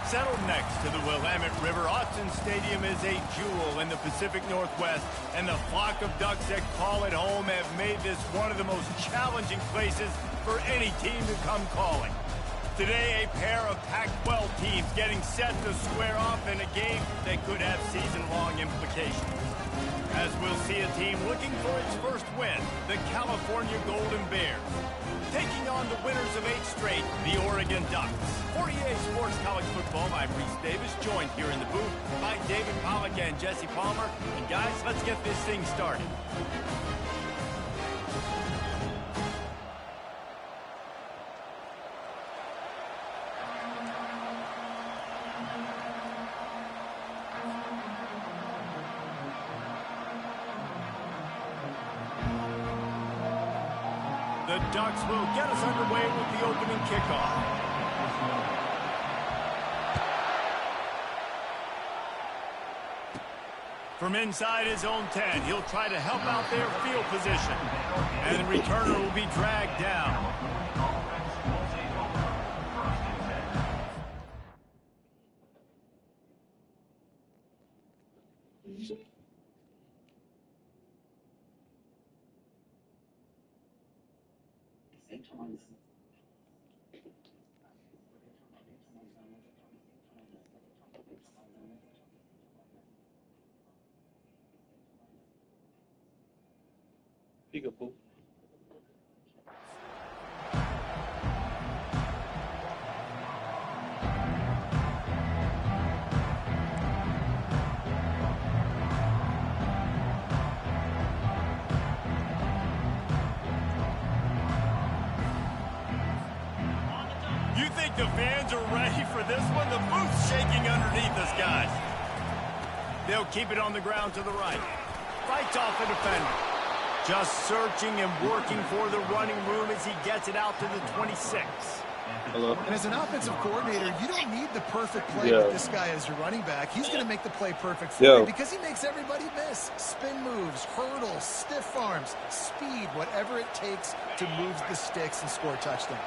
Settled next to the Willamette River, Autzen Stadium is a jewel in the Pacific Northwest, and the flock of Ducks that call it home have made this one of the most challenging places for any team to come calling. Today, a pair of Pac-12 teams getting set to square off in a game that could have season-long implications. As we'll see a team looking for its first win, the California Golden Bears, taking on the winners of 8 straight, the Oregon Ducks. For EA Sports College Football, I'm Reese Davis, joined here in the booth by David Pollack and Jesse Palmer. And guys, let's get this thing started. The Ducks will get us underway with the opening kickoff. From inside his own 10, he'll try to help out their field position. And the returner will be dragged down. Peekaboo. You think the fans are ready for this one? The booth's shaking underneath us, guys. They'll keep it on the ground to the right. Fights off the defender. Just searching and working for the running room as he gets it out to the 26. Hello. And as an offensive coordinator, you don't need the perfect play with this guy as your running back. He's going to make the play perfect for you because he makes everybody miss. Spin moves, hurdles, stiff arms, speed, whatever it takes to move the sticks and score touchdowns.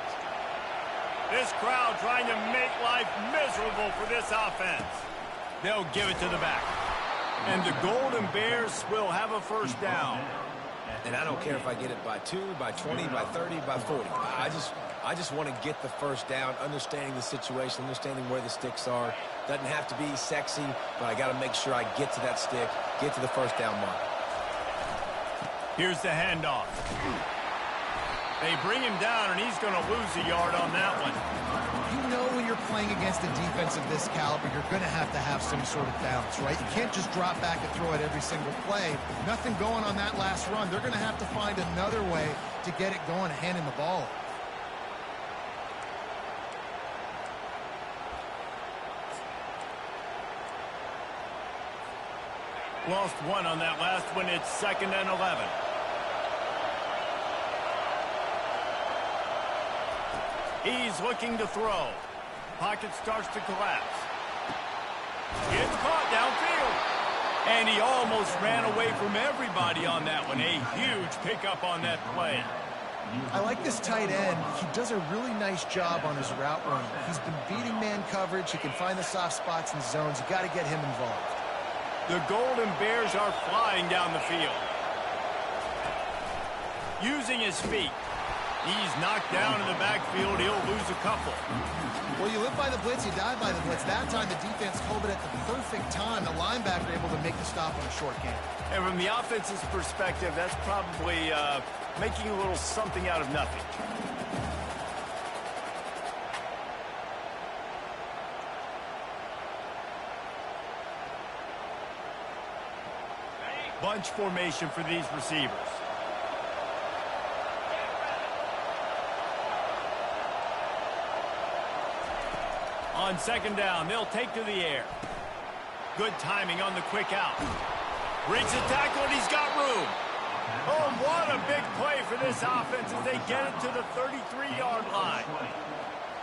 This crowd trying to make life miserable for this offense. They'll give it to the back. And the Golden Bears will have a first down. And I don't care if I get it by 2, by 20, by 30, by 40. I just want to get the first down, understanding the situation, understanding where the sticks are. Doesn't have to be sexy, but I got to make sure I get to that stick, get to the first down mark. Here's the handoff. They bring him down, and he's going to lose a yard on that one. You know when you're playing against a defense of this caliber, you're going to have some sort of balance, right? You can't just drop back and throw it every single play. Nothing going on that last run. They're going to have to find another way to get it going, handing the ball. Lost one on that last one. It's 2nd and 11. He's looking to throw. Pocket starts to collapse. Gets caught downfield. And he almost ran away from everybody on that one. A huge pickup on that play. I like this tight end. He does a really nice job on his route running. He's been beating man coverage. He can find the soft spots and zones. You got to get him involved. The Golden Bears are flying down the field. Using his feet. He's knocked down in the backfield. He'll lose a couple. Well, you live by the blitz, you die by the blitz. That time, the defense called it at the perfect time. The linebacker able to make the stop on a short game. And from the offense's perspective, that's probably making a little something out of nothing. Bunch formation for these receivers. On 2nd down, they'll take to the air. Good timing on the quick out. Breaks the tackle, and he's got room. Oh, what a big play for this offense as they get it to the 33-yard line.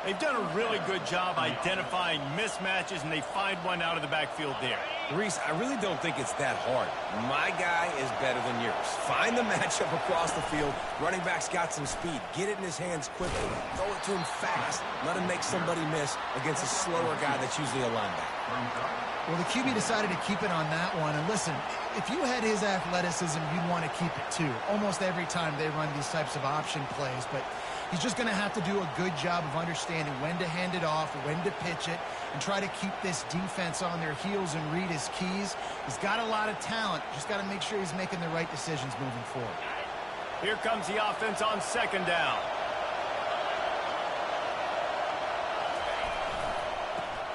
They've done a really good job identifying mismatches, and they find one out of the backfield there. Reese, I really don't think it's that hard. My guy is better than yours. Find the matchup across the field. Running back's got some speed. Get it in his hands quickly. Throw it to him fast. Let him make somebody miss against a slower guy that's usually a linebacker. Well, the QB decided to keep it on that one. And listen, if you had his athleticism, you'd want to keep it too. Almost every time they run these types of option plays. But he's just going to have to do a good job of understanding when to hand it off, when to pitch it, and try to keep this defense on their heels and read his keys. He's got a lot of talent. Just got to make sure he's making the right decisions moving forward. Here comes the offense on second down.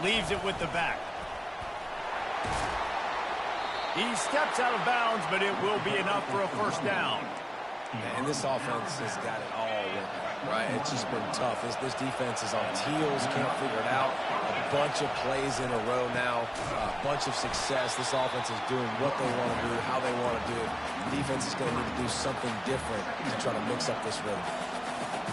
Leaves it with the back. He steps out of bounds, but it will be enough for a first down. And this offense has got it all working, right? It's just been tough. This defense is on heels, can't figure it out. A bunch of plays in a row now, a bunch of success. This offense is doing what they want to do, how they want to do it. The defense is going to need to do something different to try to mix up this rhythm.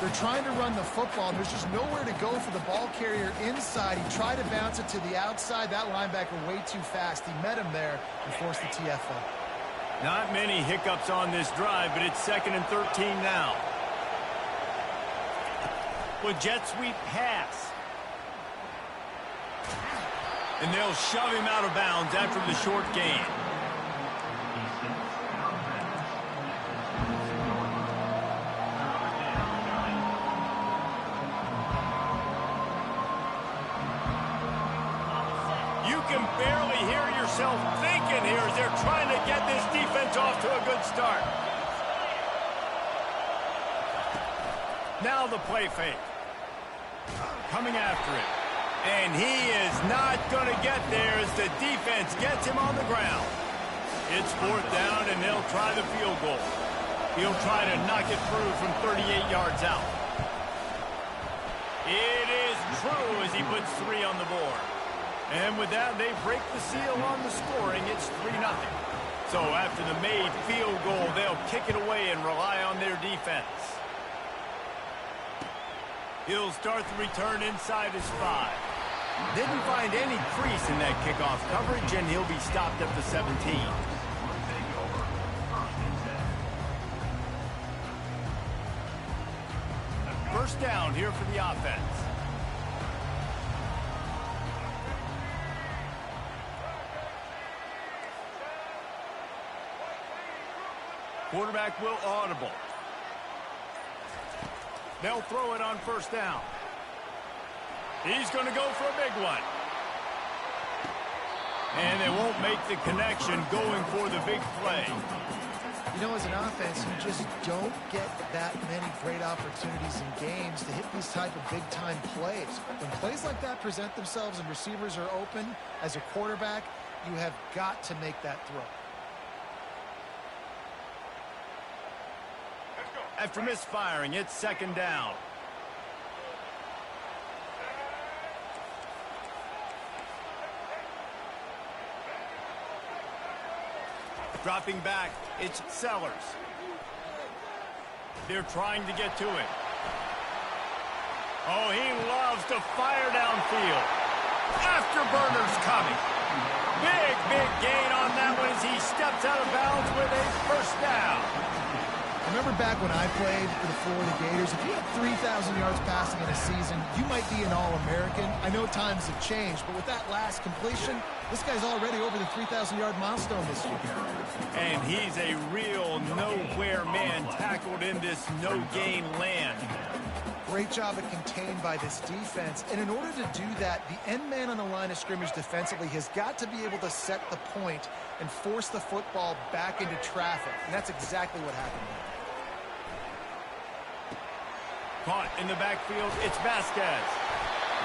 They're trying to run the football, and there's just nowhere to go for the ball carrier inside. He tried to bounce it to the outside. That linebacker way too fast. He met him there and forced the TFL. Not many hiccups on this drive, but it's 2nd and 13 now. With jet sweep pass. And they'll shove him out of bounds after the short gain. You can barely hear yourself thinking here as they're trying to get this defense off to a good start. Now the play fake. Coming after it. And he is not going to get there as the defense gets him on the ground. It's 4th down, and they'll try the field goal. He'll try to knock it through from 38 yards out. It is true as he puts 3 on the board. And with that, they break the seal on the scoring. It's 3-0. So after the made field goal, they'll kick it away and rely on their defense. He'll start the return inside his 5. Didn't find any crease in that kickoff coverage, and he'll be stopped at the 17. First down here for the offense. Quarterback will audible. They'll throw it on first down. He's going to go for a big one. And they won't make the connection going for the big play. You know, as an offense, you just don't get that many great opportunities in games to hit these type of big-time plays. When plays like that present themselves and receivers are open, as a quarterback, you have got to make that throw. After misfiring, it's 2nd down. Dropping back, it's Sellers. They're trying to get to it. Oh, he loves to fire downfield. Afterburner's coming. Big gain on that one as he steps out of bounds with a first down. Remember back when I played for the Florida Gators, if you had 3,000 yards passing in a season, you might be an All-American. I know times have changed, but with that last completion, this guy's already over the 3,000-yard milestone this year. And he's a real nowhere man tackled in this no-gain land. Great job of contained by this defense. And in order to do that, the end man on the line of scrimmage defensively has got to be able to set the point and force the football back into traffic. And that's exactly what happened there. Caught in the backfield, it's Vasquez.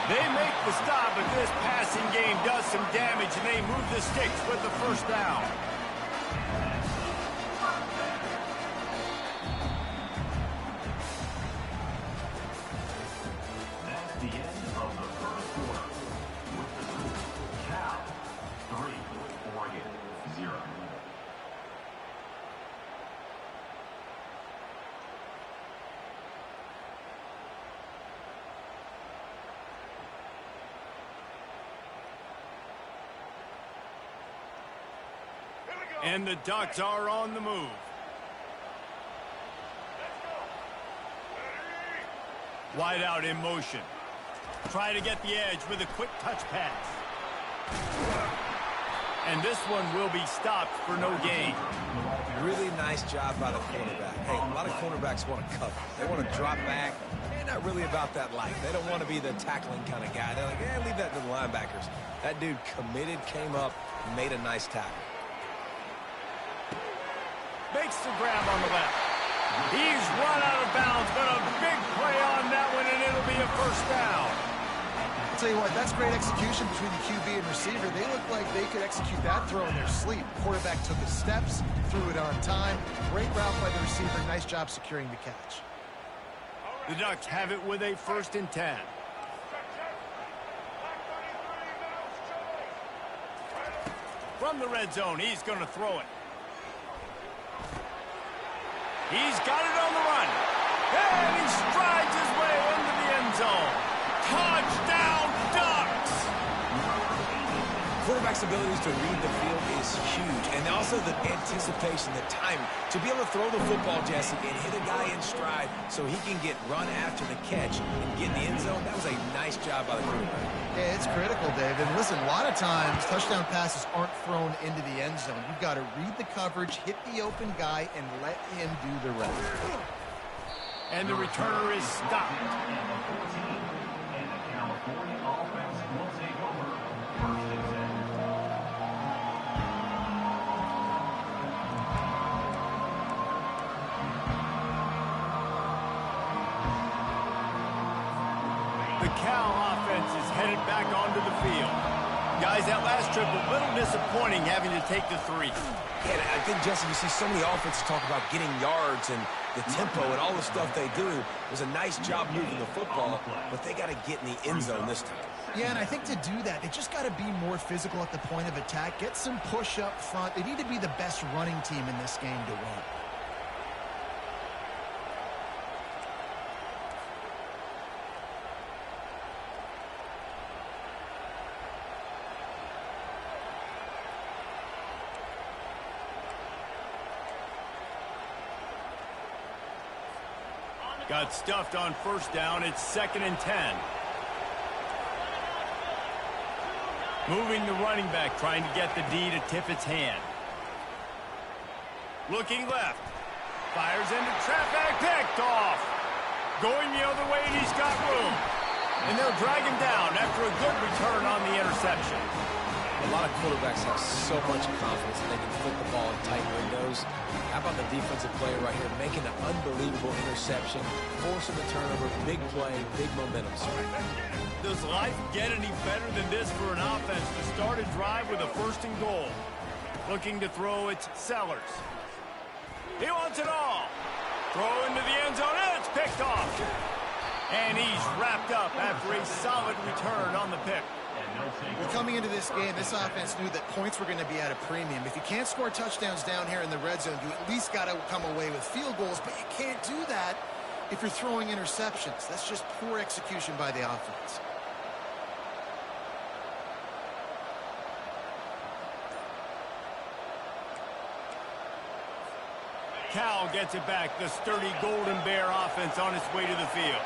They make the stop, but this passing game does some damage, and they move the sticks with the first down. That's the end of the first quarter. With the score, Cal 3, Oregon 0. And the Ducks are on the move. Wide out in motion. Try to get the edge with a quick touch pass. And this one will be stopped for no gain. Really nice job by the cornerback. Hey, a lot of cornerbacks want to cover. They want to drop back. They're not really about that life. They don't want to be the tackling kind of guy. They're like, leave that to the linebackers. That dude committed, came up, and made a nice tackle. Makes the grab on the left. He's run out of bounds, but a big play on that one, and it'll be a first down. I'll tell you what, that's great execution between the QB and receiver. They look like they could execute that throw in their sleep. Quarterback took his steps, threw it on time. Great route by the receiver. Nice job securing the catch. The Ducks have it with a 1st and 10. From the red zone, he's going to throw it. He's got it on the run. And he strides his way into the end zone. Touchdown, Ducks! Quarterback's abilities to read the field is huge. And also the anticipation, the timing. To be able to throw the football, Jesse, and hit a guy in stride so he can get run after the catch and get in the end zone, that was a nice job by the quarterback. Yeah, it's critical, Dave. And listen, a lot of times touchdown passes aren't thrown into the end zone. You've got to read the coverage, hit the open guy, and let him do the rest. And the returner is stopped. And the California offense will take over 1st and 10. The Cal offense is headed back onto the field. Guys, that last trip a little disappointing having to take the 3. And I think, Jesse, you see so many offenses talk about getting yards and the tempo and all the stuff they do. It was a nice job moving the football, but they got to get in the end zone this time. Yeah, and I think to do that, they just got to be more physical at the point of attack, get some push up front. They need to be the best running team in this game to win. Got stuffed on 1st down. It's 2nd and 10. Moving the running back, trying to get the D to tip its hand. Looking left. Fires into traffic, picked off. Going the other way, and he's got room. And they'll drag him down after a good return on the interception. A lot of quarterbacks have so much confidence that they can flip the ball in tight windows. How about the defensive player right here making an unbelievable interception, forcing the turnover, big play, big momentum swing. Does life get any better than this for an offense to start a drive with a 1st and goal? Looking to throw, it's Sellers. He wants it all. Throw into the end zone, and it's picked off. And he's wrapped up after a solid return on the pick. Well, coming into this game, this offense knew that points were going to be at a premium. If you can't score touchdowns down here in the red zone, you at least got to come away with field goals, but you can't do that if you're throwing interceptions. That's just poor execution by the offense. Cal gets it back. The sturdy Golden Bear offense on its way to the field.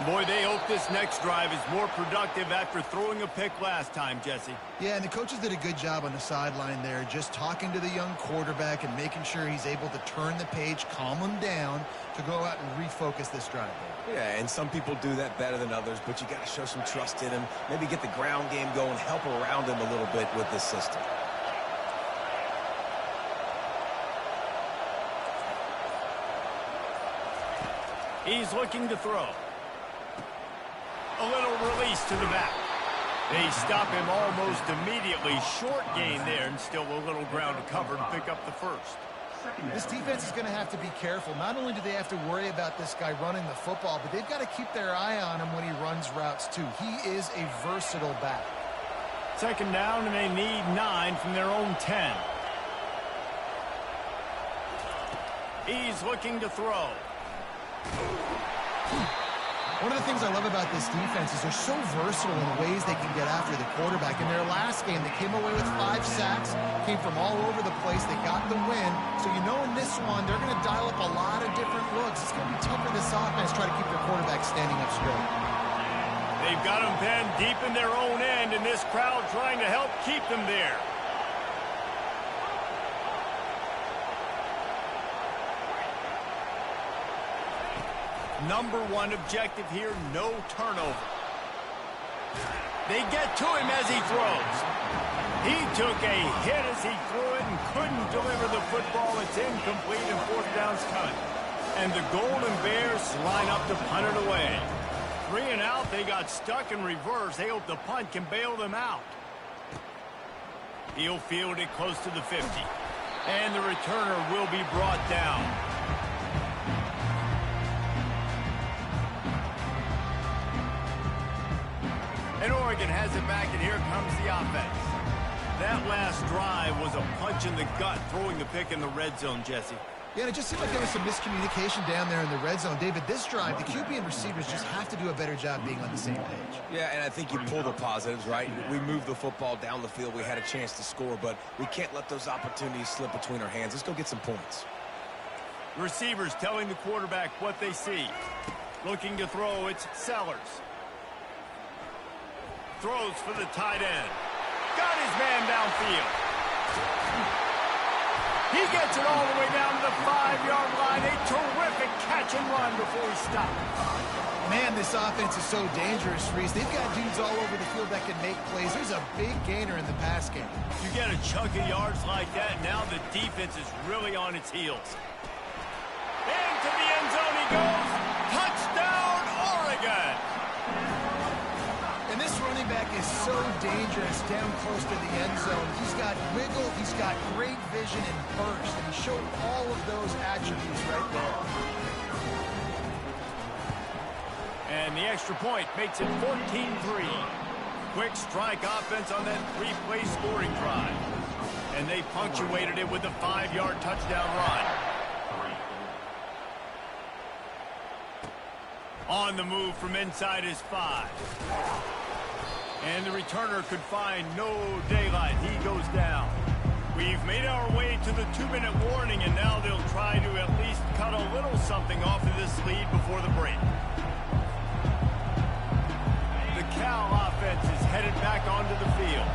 Boy, they hope this next drive is more productive after throwing a pick last time, Jesse. Yeah, and the coaches did a good job on the sideline there, just talking to the young quarterback and making sure he's able to turn the page, calm him down to go out and refocus this drive. Yeah, and some people do that better than others, but you got to show some trust in him, maybe get the ground game going, help around him a little bit with this system. He's looking to throw. A little release to the back. They stop him almost immediately. Short gain there, and still a little ground to cover to pick up the 1st. This defense is going to have to be careful. Not only do they have to worry about this guy running the football, but they've got to keep their eye on him when he runs routes too. He is a versatile back. 2nd down, and they need 9 from their own 10. He's looking to throw. One of the things I love about this defense is they're so versatile in the ways they can get after the quarterback. In their last game, they came away with 5 sacks, came from all over the place. They got the win. So you know in this one, they're going to dial up a lot of different looks. It's going to be tough for this offense to try to keep their quarterback standing up straight. They've got them pinned deep in their own end, and this crowd trying to help keep them there. Number one objective here, no turnover. They get to him as he throws. He took a hit as he threw it and couldn't deliver the football. It's incomplete and 4th down's coming. And the Golden Bears line up to punt it away. 3 and out, they got stuck in reverse. They hope the punt can bail them out. He'll field it close to the 50. And the returner will be brought down. And Oregon has it back, and here comes the offense. That last drive was a punch in the gut, throwing the pick in the red zone, Jesse. Yeah, and it just seemed like there was some miscommunication down there in the red zone. David, this drive, the QB and receivers just have to do a better job being on the same page. Yeah, and I think you pull the positives, right? We moved the football down the field. We had a chance to score, but we can't let those opportunities slip between our hands. Let's go get some points. Receivers telling the quarterback what they see. Looking to throw, it's Sellers. Throws for the tight end. Got his man downfield. He gets it all the way down to the 5-yard line. A terrific catch and run before he stops. Man, this offense is so dangerous, Reese. They've got dudes all over the field that can make plays. There's a big gainer in the pass game. You get a chunk of yards like that, now the defense is really on its heels. Into the end zone he goes. Touchdown, Oregon! And this running back is so dangerous down close to the end zone. He's got wiggle, he's got great vision and burst, and he showed all of those attributes right there. And the extra point makes it 14-3. Quick strike offense on that 3-play scoring drive. And they punctuated it with a 5-yard touchdown run. On the move from inside his 5. And the returner could find no daylight. He goes down. We've made our way to the 2-minute warning, and now they'll try to at least cut a little something off of this lead before the break. The Cal offense is headed back onto the field.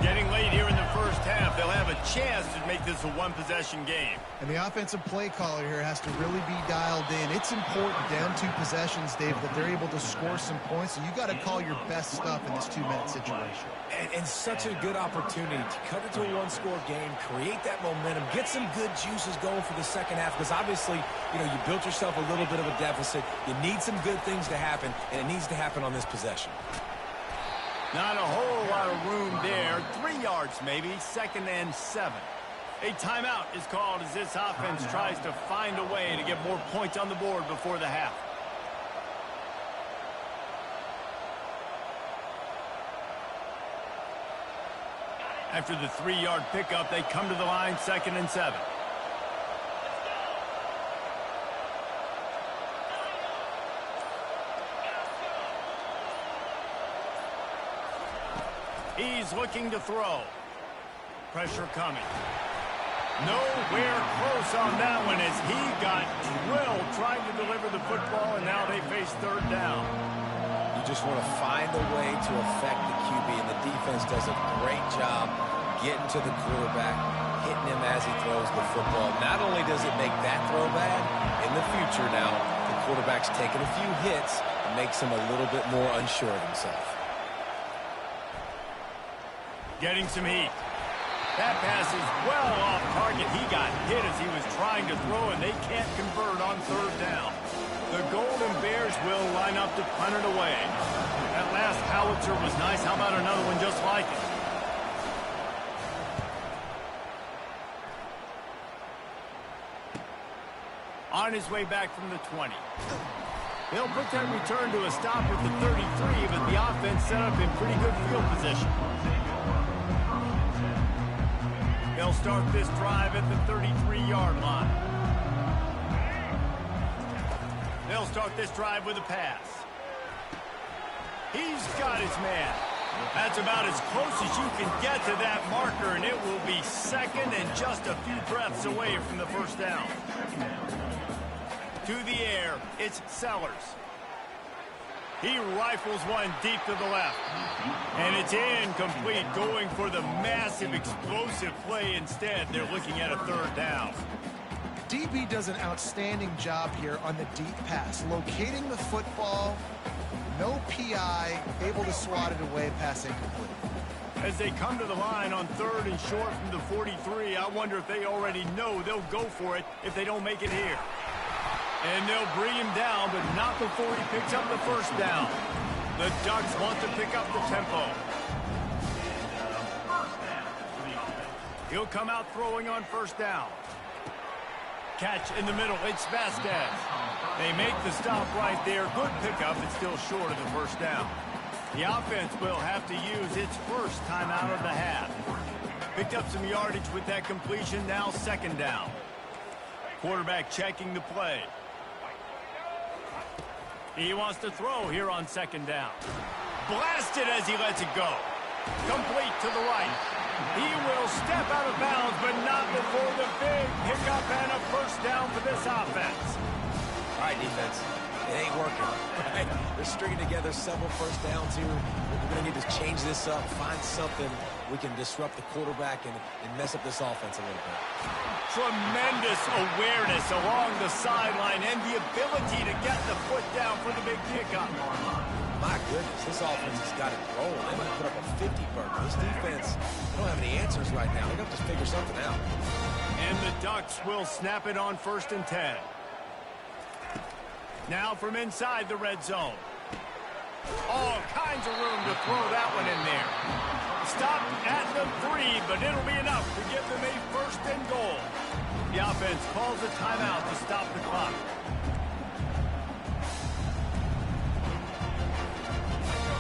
Getting late here in the first half, they'll have a chance to make this a one-possession game. And the offensive play caller here has to really be dialed in. It's important down 2 possessions, Dave, that they're able to score some points. So you got to call your best stuff in this 2-minute situation. And such a good opportunity to cut it to a 1-score game, create that momentum, get some good juices going for the second half. Because obviously, you know, you built yourself a little bit of a deficit. You need some good things to happen, and it needs to happen on this possession. Not a whole lot of room there. 3 yards maybe, 2nd and 7. A timeout is called as this offense tries to find a way to get more points on the board before the half. After the 3-yard pickup, they come to the line, 2nd and 7. He's looking to throw. Pressure coming. Nowhere close on that one as he got drilled trying to deliver the football, and now they face 3rd down. You just want to find a way to affect the QB, and the defense does a great job getting to the quarterback, hitting him as he throws the football. Not only does it make that throw bad, in the future now, the quarterback's taking a few hits and makes him a little bit more unsure of himself. Getting some heat. That pass is well off target. He got hit as he was trying to throw, and they can't convert on 3rd down. The Golden Bears will line up to punt it away. That last howitzer was nice. How about another one just like it? On his way back from the 20. They'll put that return to a stop at the 33, but the offense set up in pretty good field position. They'll start this drive at the 33-yard line. They'll start this drive with a pass. He's got his man. That's about as close as you can get to that marker, and it will be second and just a few breaths away from the first down. To the air, it's Sellers. He rifles one deep to the left. And it's incomplete, going for the massive explosive play instead. They're looking at a third down. DB does an outstanding job here on the deep pass, locating the football, no PI, able to swat it away, pass incomplete. As they come to the line on third and short from the 43, I wonder if they already know they'll go for it if they don't make it here. And they'll bring him down, but not before he picks up the first down. The Ducks want to pick up the tempo. He'll come out throwing on first down. Catch in the middle, it's Vasquez. They make the stop right there. Good pickup, it's still short of the first down. The offense will have to use its first timeout of the half. Picked up some yardage with that completion, now second down. Quarterback checking the play. He wants to throw here on second down. Blasted as he lets it go. Complete to the right. He will step out of bounds, but not before the big pickup and a first down for this offense. All right, defense. It ain't working. Right? They're stringing together several first downs here. We're going to need to change this up, find something we can disrupt the quarterback and mess up this offense a little bit. Tremendous awareness along the sideline and the ability to get the foot down for the big pickup. My goodness, this offense has got it rolling. They might put up a 50-burger. This defense, they don't have any answers right now. They're going to have to figure something out. And the Ducks will snap it on 1st and 10. Now from inside the red zone. All kinds of room to throw that one in there. Stopped at the 3, but it'll be enough to give them a 1st and goal. The offense calls a timeout to stop the clock.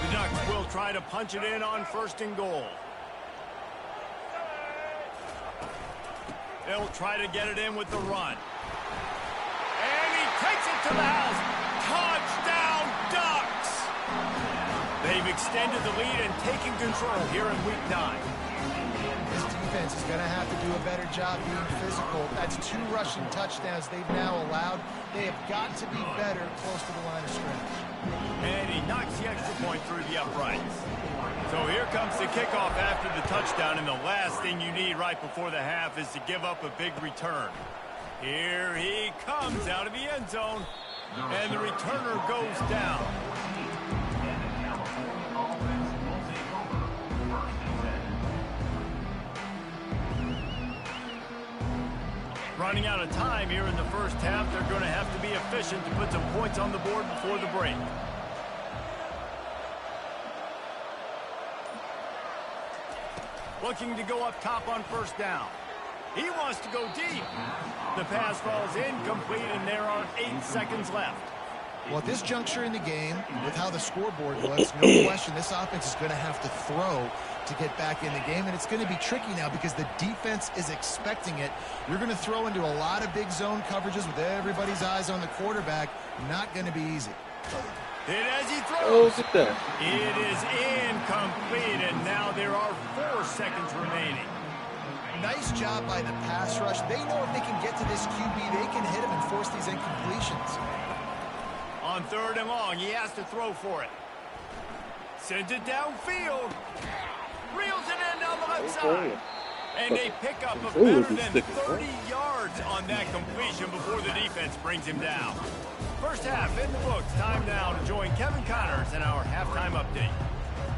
The Ducks will try to punch it in on 1st and goal. They'll try to get it in with the run. And he takes it to the house. Touchdown, Ducks! They've extended the lead and taken control here in Week 9. This defense is going to have to do a better job being physical. That's 2 rushing touchdowns they've now allowed. They have got to be better close to the line of scrimmage. And he knocks the extra point through the uprights. So here comes the kickoff after the touchdown, and the last thing you need right before the half is to give up a big return. Here he comes out of the end zone, and the returner goes down. Running out of time here in the first half, they're going to have to be efficient to put some points on the board before the break. Looking to go up top on 1st down. He wants to go deep. The pass falls incomplete, and there are 8 seconds left. Well, at this juncture in the game, with how the scoreboard looks, no question this offense is going to have to throw to get back in the game, and it's going to be tricky now because the defense is expecting it. You're going to throw into a lot of big zone coverages with everybody's eyes on the quarterback. Not going to be easy. Hit as he throws. Oh, look at that. It is incomplete, and now there are 4 seconds remaining. Nice job by the pass rush. They know if they can get to this QB, they can hit him and force these incompletions. On 3rd and long, he has to throw for it. Sends it downfield. Reels it in down the left side. And they pick up a better than 30 yards on that completion before the defense brings him down. First half in the books. Time now to join Kevin Connors in our halftime update.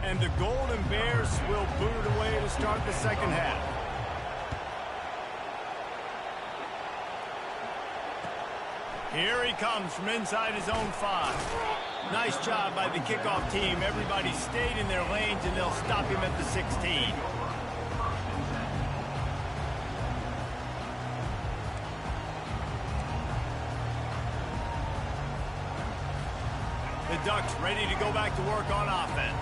And the Golden Bears will boot it away to start the second half. Here he comes from inside his own 5. Nice job by the kickoff team. Everybody stayed in their lanes, and they'll stop him at the 16. The Ducks ready to go back to work on offense.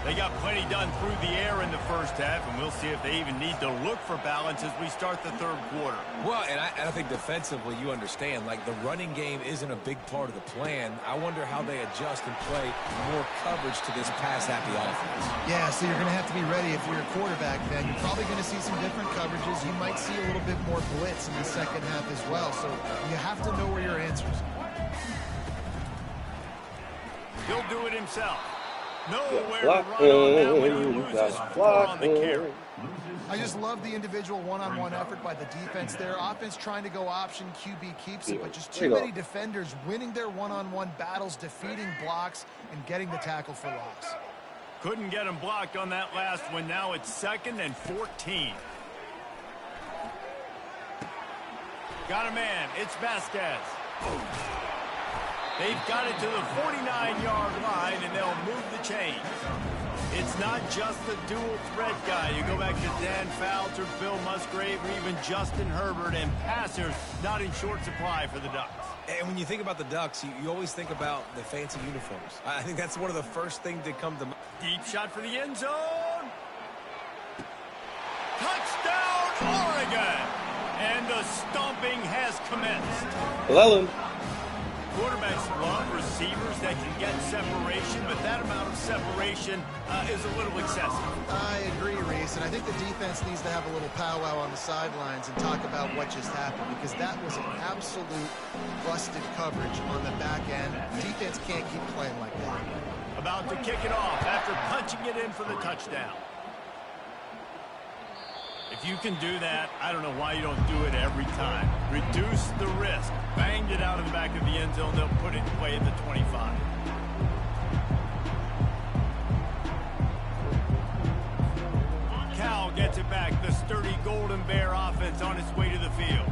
They got plenty done through the air in the first half, and we'll see if they even need to look for balance as we start the third quarter. Well, and I think defensively, you understand, like the running game isn't a big part of the plan. I wonder how they adjust and play more coverage to this pass-happy offense. Yeah, so you're going to have to be ready if you're a quarterback, then. You're probably going to see some different coverages. You might see a little bit more blitz in the second half as well, so you have to know where your answers are. He'll do it himself. Nowhere to run on that when he loses 4 on the carry. I just love the individual one-on-one effort by the defense there. Offense trying to go option, QB keeps it, but just too many defenders winning their one-on-one battles, defeating blocks, and getting the tackle for loss. Couldn't get him blocked on that last one. Now it's 2nd and 14. Got a man. It's Vasquez. They've got it to the 49-yard line, and they'll move the chains. It's not just the dual threat guy. You go back to Dan Fouts or Bill Musgrave or even Justin Herbert, and passers not in short supply for the Ducks. And when you think about the Ducks, you always think about the fancy uniforms. I think that's one of the first things that come to mind. Deep shot for the end zone. Touchdown, Oregon! And the stomping has commenced. Llewellyn. Quarterbacks love receivers that can get separation, but that amount of separation is a little excessive. I agree, Reese, and I think the defense needs to have a little powwow on the sidelines and talk about what just happened, because that was an absolute busted coverage on the back end. Defense can't keep playing like that. About to kick it off after punching it in for the touchdown. If you can do that, I don't know why you don't do it every time. Reduce the risk. Banged it out of the back of the end zone. They'll put it in play at the 25. Cal gets it back. The sturdy Golden Bear offense on its way to the field.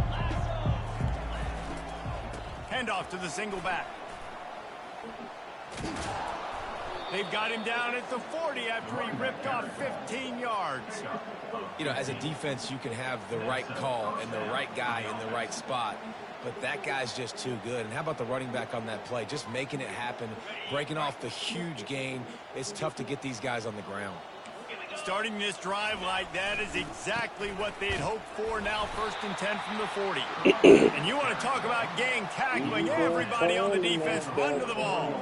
Handoff to the single back. They've got him down at the 40 after he ripped off 15 yards. You know, as a defense, you can have the right call and the right guy in the right spot, but that guy's just too good. And how about the running back on that play? Just making it happen, breaking off the huge gain. It's tough to get these guys on the ground. Starting this drive like that is exactly what they'd hoped for. Now 1st and 10 from the 40. And you want to talk about gang tackling. Everybody on the defense run to the ball.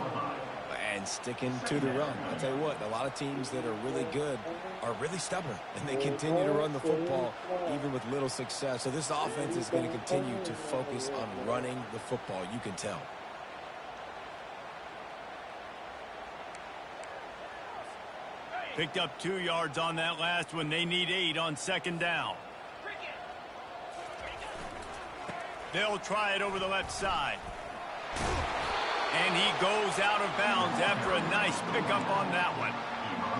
And sticking to the run. I'll tell you what, a lot of teams that are really good are really stubborn, and they continue to run the football even with little success. So this offense is going to continue to focus on running the football. You can tell. Picked up 2 yards on that last one. They need 8 on 2nd down. They'll try it over the left side. And he goes out of bounds after a nice pickup on that one.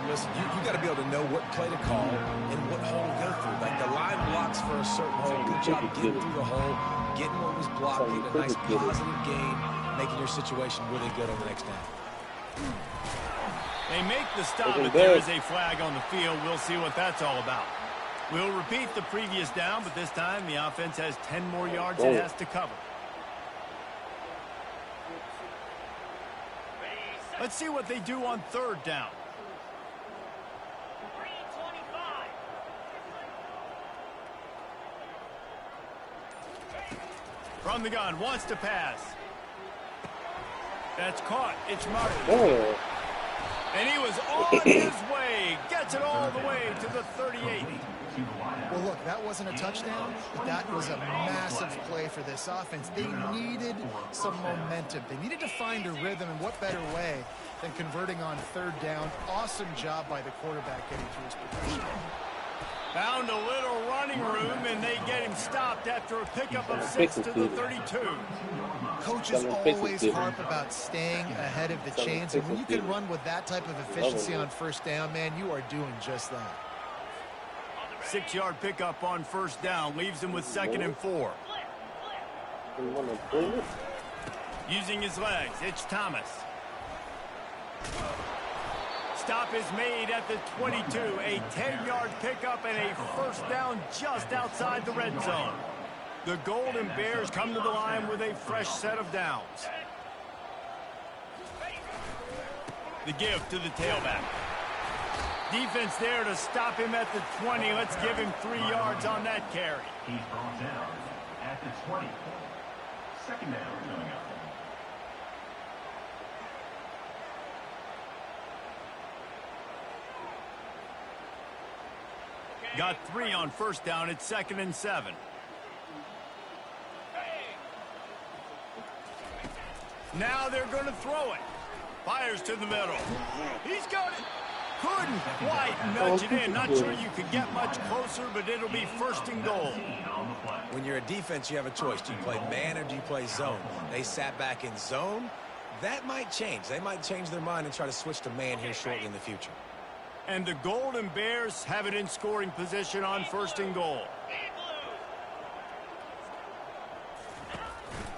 Listen, you got to be able to know what play to call and what hole to go through. Like the line blocks for a certain hole. Good job getting through the hole, getting what was blocked, getting a nice positive gain, making your situation really good on the next down. They make the stop, but there is a flag on the field. We'll see what that's all about. We'll repeat the previous down, but this time the offense has 10 more yards it has to cover. Let's see what they do on 3rd down. From the gun, wants to pass. That's caught. It's Martin. Oh. And he was on his way. Gets it all the way to the 38. Well, look, that wasn't a touchdown, but that was a massive play for this offense. They needed some momentum. They needed to find a rhythm, and what better way than converting on 3rd down. Awesome job by the quarterback getting through his progression. Found a little running room, and they get him stopped after a pickup of 6 to the 32. Coaches always harp about staying ahead of the chains, and when you can run with that type of efficiency on 1st down, man, you are doing just that. 6-yard pickup on 1st down leaves him with 2nd and 4. Using his legs, it's Thomas. Stop is made at the 22. A 10-yard pickup and a 1st down just outside the red zone. The Golden Bears come to the line with a fresh set of downs. The give to the tailback. Defense there to stop him at the 20. Let's give him 3 yards on that carry. He's brought down at the 20. Second down coming up. Got 3 on first down. It's 2nd and 7. Now they're going to throw it. Fires to the middle. He's got it. Couldn't quite nudge it in. Not sure you could get much closer, but it'll be 1st and goal. When you're a defense, you have a choice. Do you play man or do you play zone? They sat back in zone. That might change. They might change their mind and try to switch to man here shortly in the future. And the Golden Bears have it in scoring position on 1st and goal.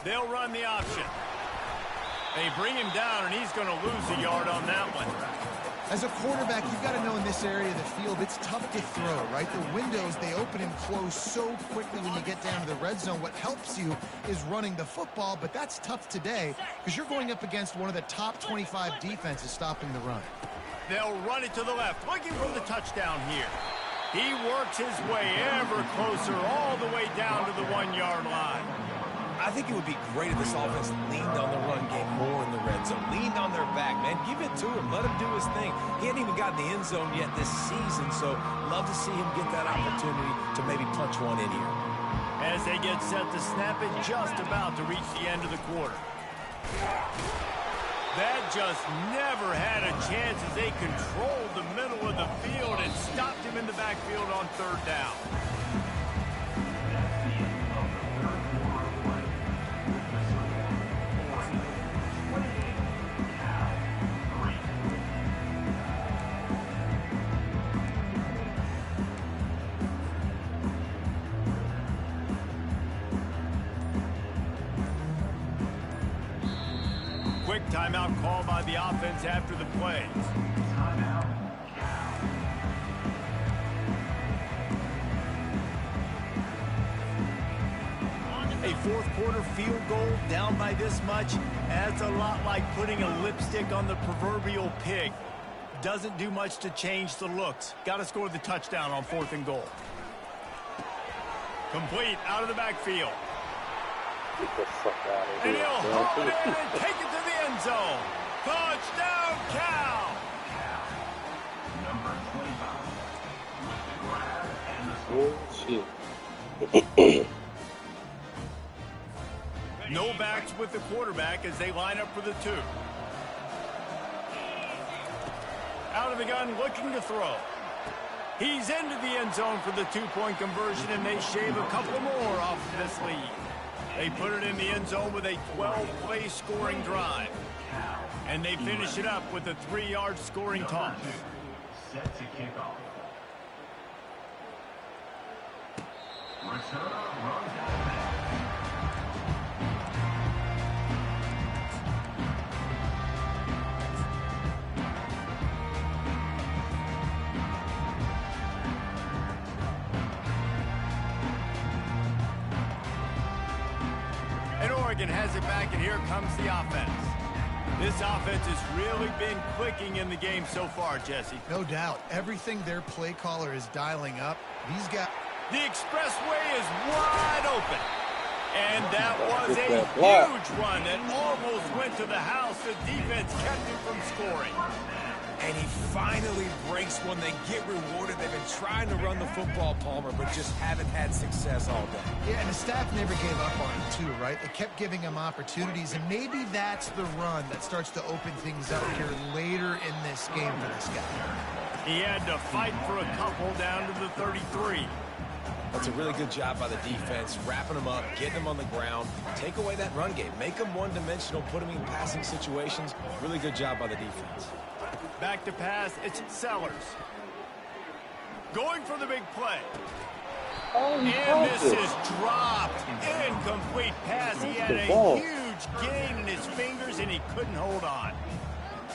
They'll run the option. They bring him down, and he's going to lose a yard on that one. As a quarterback, you've got to know in this area of the field, it's tough to throw, right? The windows, they open and close so quickly when you get down to the red zone. What helps you is running the football, but that's tough today because you're going up against one of the top 25 defenses stopping the run. They'll run it to the left, looking for the touchdown here. He works his way ever closer all the way down to the 1-yard line. I think it would be great if this offense leaned on the run game more in the red zone. Leaned on their back, man. Give it to him. Let him do his thing. He hadn't even gotten the end zone yet this season, so love to see him get that opportunity to maybe punch one in here. As they get set to snap it, just about to reach the end of the quarter. That just never had a chance as they controlled the middle of the field and stopped him in the backfield on 3rd down. Quick timeout called by the offense after the plays. A 4th quarter field goal down by this much, that's a lot like putting a lipstick on the proverbial pig. Doesn't do much to change the looks. Got to score the touchdown on 4th and goal. Complete out of the backfield. Get the fuck out of And here. he'll hold it in and take it to the end zone. Touchdown, Cal! Number 25. Grab and the Oh, shit. No backs with the quarterback as they line up for the 2. Out of the gun, looking to throw. He's into the end zone for the 2-point conversion, and they shave a couple more off this lead. They put it in the end zone with a 12-play scoring drive. And they finish it up with a 3-yard scoring toss. set to kick off. Return runs out. Oregon has it back, and here comes the offense. This offense has really been clicking in the game so far, Jesse. No doubt. Everything their play caller is dialing up, these guys... The expressway is wide open. And that was a huge run that almost went to the house. The defense kept him from scoring. And he finally breaks one. They get rewarded. They've been trying to run the football, Palmer, but just haven't had success all day. Yeah, and the staff never gave up on him, too, right? They kept giving him opportunities, and maybe that's the run that starts to open things up here later in this game for this guy. He had to fight for a couple down to the 33. That's a really good job by the defense, wrapping them up, getting them on the ground, take away that run game, make them one-dimensional, put them in passing situations. Really good job by the defense. Back to pass, it's Sellers. Going for the big play. And this is dropped. Incomplete pass. He had a huge gain in his fingers, and he couldn't hold on.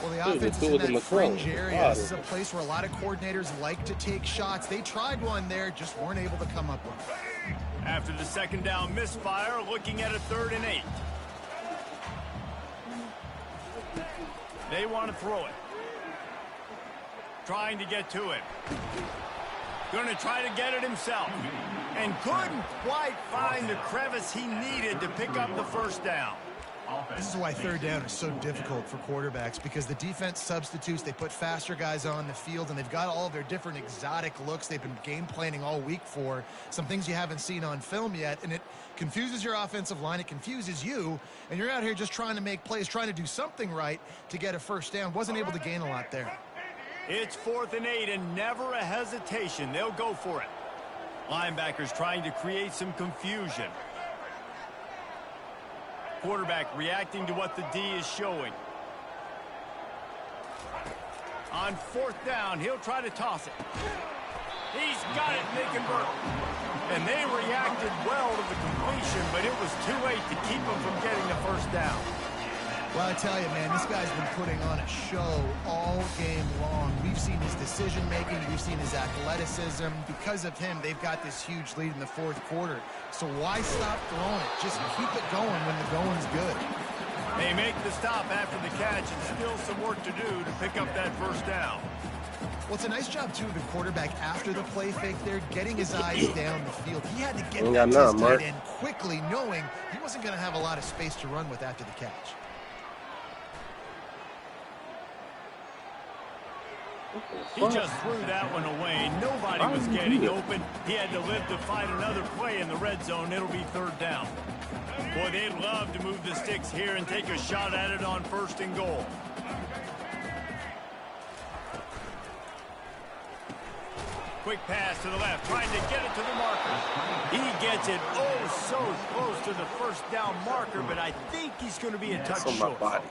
Well, the offense is in that fringe area. This is a place where a lot of coordinators like to take shots. They tried one there, just weren't able to come up with it. After the second down misfire, looking at a 3rd and 8. They want to throw it. trying to get to it. Going to try to get it himself. And couldn't quite find the crevice he needed to pick up the first down. This is why third down is so difficult for quarterbacks, because the defense substitutes. They put faster guys on the field, and they've got all of their different exotic looks they've been game planning all week for, some things you haven't seen on film yet, and it confuses your offensive line. It confuses you, and you're out here just trying to make plays, trying to do something right to get a first down. Wasn't able to gain a lot there. It's 4th and 8, and never a hesitation. They'll go for it. Linebackers trying to create some confusion. Quarterback reacting to what the D is showing. On 4th down, he'll try to toss it. He's got it, they convert. And they reacted well to the completion, but it was too late to keep them from getting the first down. Well, I tell you, man, this guy's been putting on a show all game long. We've seen his decision-making. We've seen his athleticism. Because of him, they've got this huge lead in the 4th quarter. So why stop throwing it? Just keep it going when the going's good. They make the stop after the catch, and still some work to do to pick up that first down. Well, it's a nice job, too, of the quarterback after the play fake there, getting his eyes down the field. He had to get that to his tight end quickly, knowing he wasn't going to have a lot of space to run with after the catch. He just threw that one away. Nobody was getting open. He had to live to find another play in the red zone. It'll be 3rd down. Boy, they'd love to move the sticks here and take a shot at it on 1st and goal. Quick pass to the left, trying to get it to the marker. He gets it so close to the first down marker, but I think he's going to be a touch short.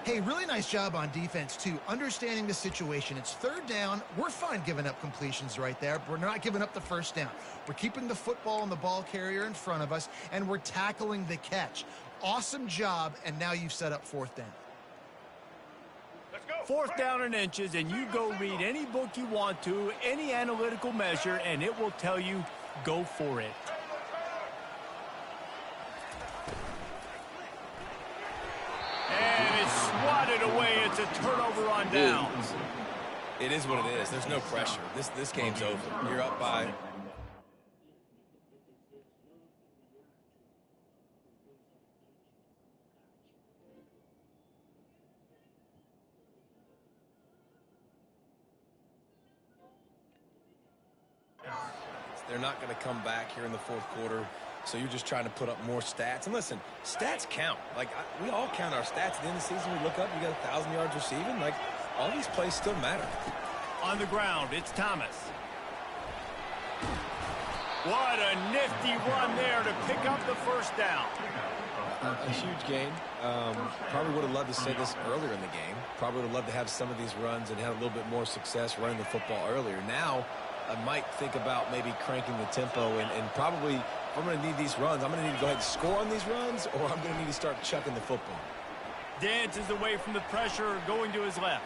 Hey, really nice job on defense, too, understanding the situation. It's 3rd down. We're fine giving up completions right there. We're not giving up the first down. We're keeping the football and the ball carrier in front of us, and we're tackling the catch. Awesome job, and now you've set up 4th down. 4th down and inches, and you go read any book you want to, any analytical measure, and it will tell you, go for it. And it's swatted away. It's a turnover on downs. It is what it is. There's no pressure. This game's over. You're up by... They're not going to come back here in the 4th quarter, so you're just trying to put up more stats. And listen, stats count. Like, we all count our stats. At the end of the season, we look up, you got 1,000 yards receiving. Like, all these plays still matter. On the ground, it's Thomas. What a nifty run there to pick up the first down. A huge gain. Probably would have loved to say this earlier in the game. Probably would have loved to have some of these runs and had a little bit more success running the football earlier. Now, I might think about maybe cranking the tempo and probably, if I'm going to need these runs, I'm going to need to go ahead and score on these runs, or I'm going to need to start chucking the football. Dances away from the pressure, going to his left.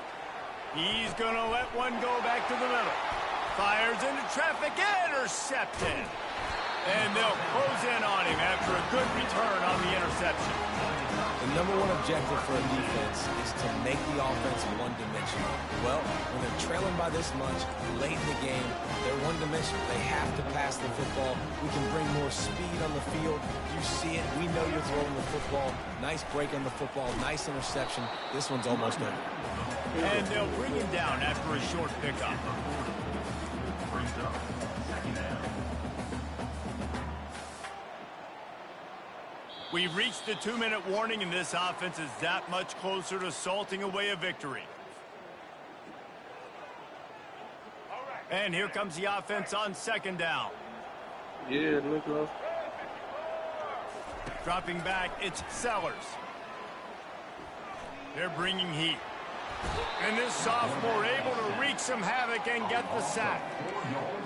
He's going to let one go back to the middle. Fires into traffic, intercepted. And they'll close in on him after a good return on the interception. The #1 objective for a defense is to make the offense one-dimensional. Well, when they're trailing by this much, late in the game, they're one-dimensional. They have to pass the football. We can bring more speed on the field. You see it. We know you're throwing the football. Nice break on the football. Nice interception. This one's almost over. And they'll bring him down after a short pickup. Brings up 2nd down. We've reached the 2-minute warning, and this offense is that much closer to salting away a victory. And here comes the offense on 2nd down. Yeah, Nicholas. Dropping back, it's Sellers. They're bringing heat. And this sophomore able to wreak some havoc and get the sack.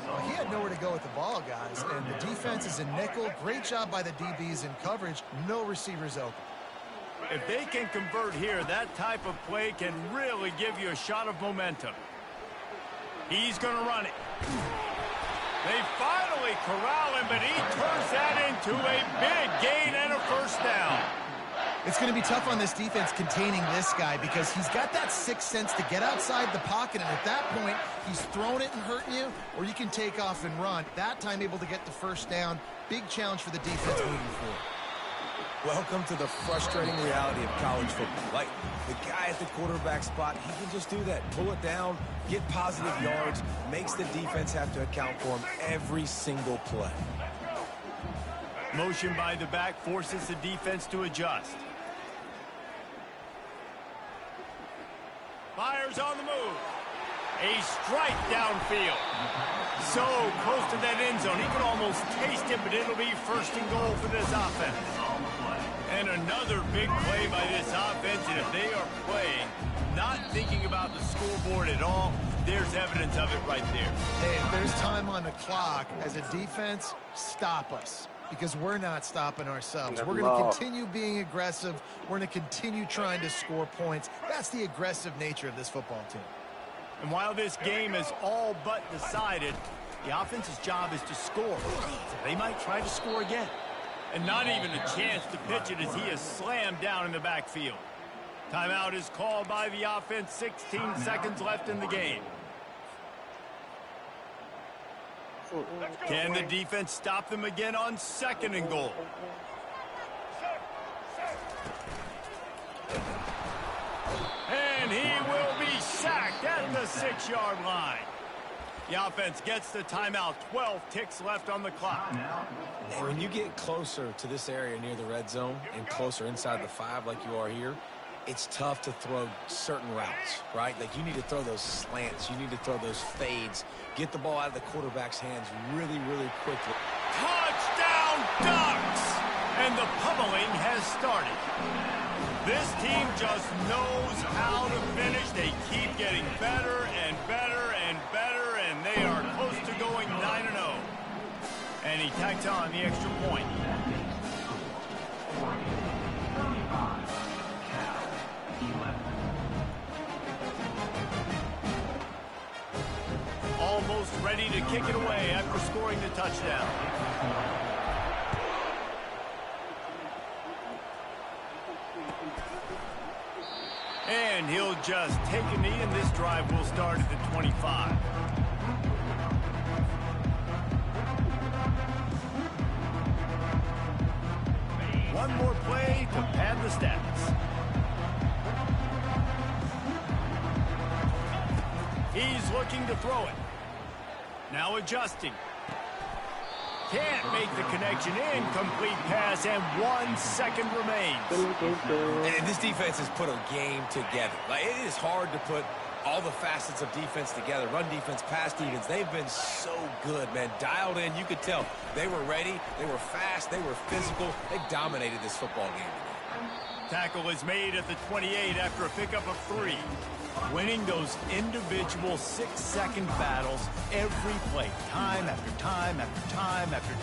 Well, he had nowhere to go with the ball, guys, and the defense is in nickel. Great job by the DBs in coverage. No receivers open. If they can convert here, that type of play can really give you a shot of momentum. He's going to run it. They finally corral him, but he turns that into a big gain and a first down. It's going to be tough on this defense containing this guy because he's got that sixth sense to get outside the pocket, and at that point, he's throwing it and hurting you, or you can take off and run. That time able to get the first down. Big challenge for the defense moving forward. Welcome to the frustrating reality of college football. Like, the guy at the quarterback spot, he can just do that. Pull it down, get positive yards, makes the defense have to account for him every single play. Motion by the back forces the defense to adjust. Fires on the move. A strike downfield. So close to that end zone. He could almost taste it, but it'll be first and goal for this offense. And another big play by this offense, and if they are playing, not thinking about the scoreboard at all, there's evidence of it right there. Hey, if there's time on the clock, as a defense, stop us. Because we're not stopping ourselves. We're going to continue being aggressive. We're going to continue trying to score points. That's the aggressive nature of this football team. And while this game is all but decided, the offense's job is to score. So they might try to score again. And not even a chance to pitch it as he is slammed down in the backfield. Timeout is called by the offense. 16 seconds left in the game. Can the defense stop them again on second and goal? And he will be sacked at the 6-yard line. The offense gets the timeout. 12 ticks left on the clock. And when you get closer to this area near the red zone and closer inside the 5 like you are here, it's tough to throw certain routes, right? Like, you need to throw those slants. You need to throw those fades. Get the ball out of the quarterback's hands really, really quickly. Touchdown, Ducks! And the pummeling has started. This team just knows how to finish. They keep getting better and better and better, and they are close to going 9-0. And he tacks on the extra point. Almost ready to kick it away after scoring the touchdown. And he'll just take a knee, and this drive will start at the 25. One more play to pad the stats. He's looking to throw it. Now adjusting. Can't make the connection. Incomplete pass, and 1 second remains. And this defense has put a game together. Like, it is hard to put all the facets of defense together. Run defense, pass defense. They've been so good, man. Dialed in. You could tell they were ready. They were fast. They were physical. They dominated this football game. Tackle is made at the 28 after a pickup of 3. Winning those individual 6-second battles every play, time after time after time after time.